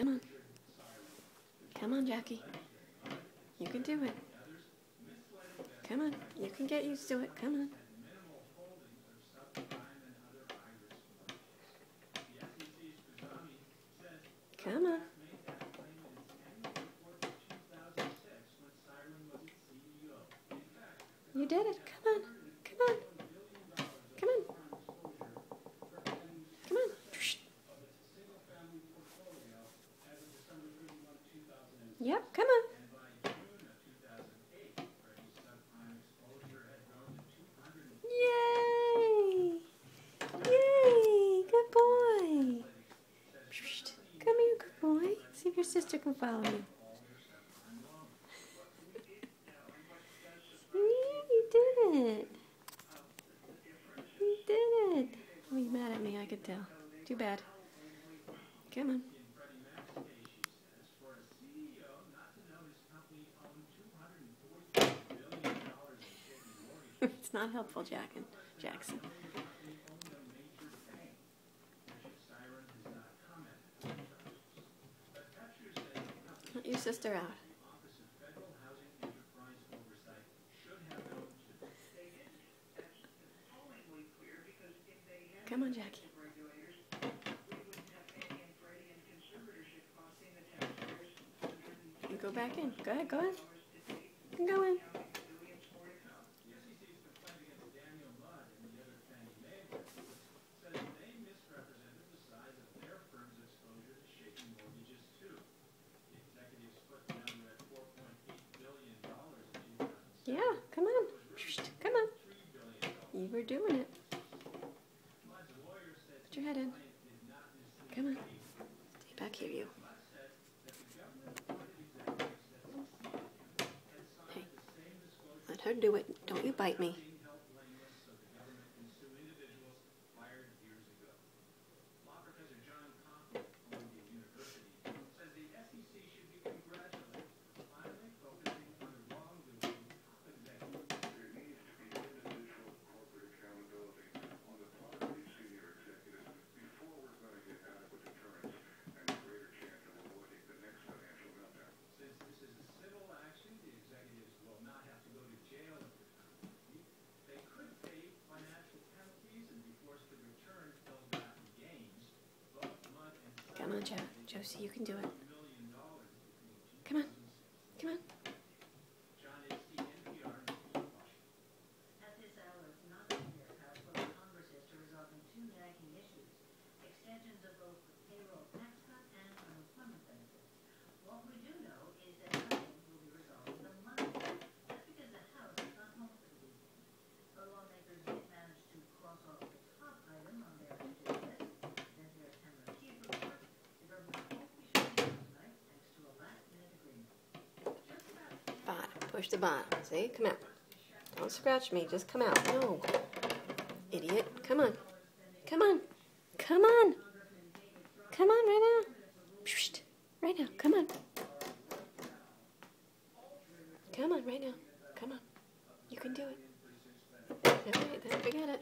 Come on. Come on, Jackie. You can do it. Come on. You can get used to it. Come on. Come on. You did it. Come on. Come on. Come on. Come on. Yep, come on. Yay! Yay! Good boy. Come here, good boy. See if your sister can follow you. You did it. You did it. Oh, you're mad at me, I could tell. Too bad. Come on. It's not helpful, Jackson. Let your sister out. Come on, Jackie. You go back in. Go ahead, go ahead. You can go in. Yeah, come on. Come on. You were doing it. Put your head in. Come on. Stay back here, you. Hey, let her do it. Don't you bite me. Come on, Josie, you can do it. Come on. Come on. At this hour, it's not clear how close Congress is to resolving two nagging issues: extensions of both the payroll tax cut and unemployment benefits. What we do know is that nothing will be resolved until Monday. That's because the House is not home for the weekend. The lawmakers did manage to cross off the top item on their to-do list, the September chief report. The government won't be showing up tonight thanks to a last-minute agreement. Push the bottom. See? Come out. Don't scratch me. Just come out. No. Idiot. Come on. Come on. Come on. Come on right now. Right now. Come on. Come on right now. Come on. You can do it. All right, then forget it.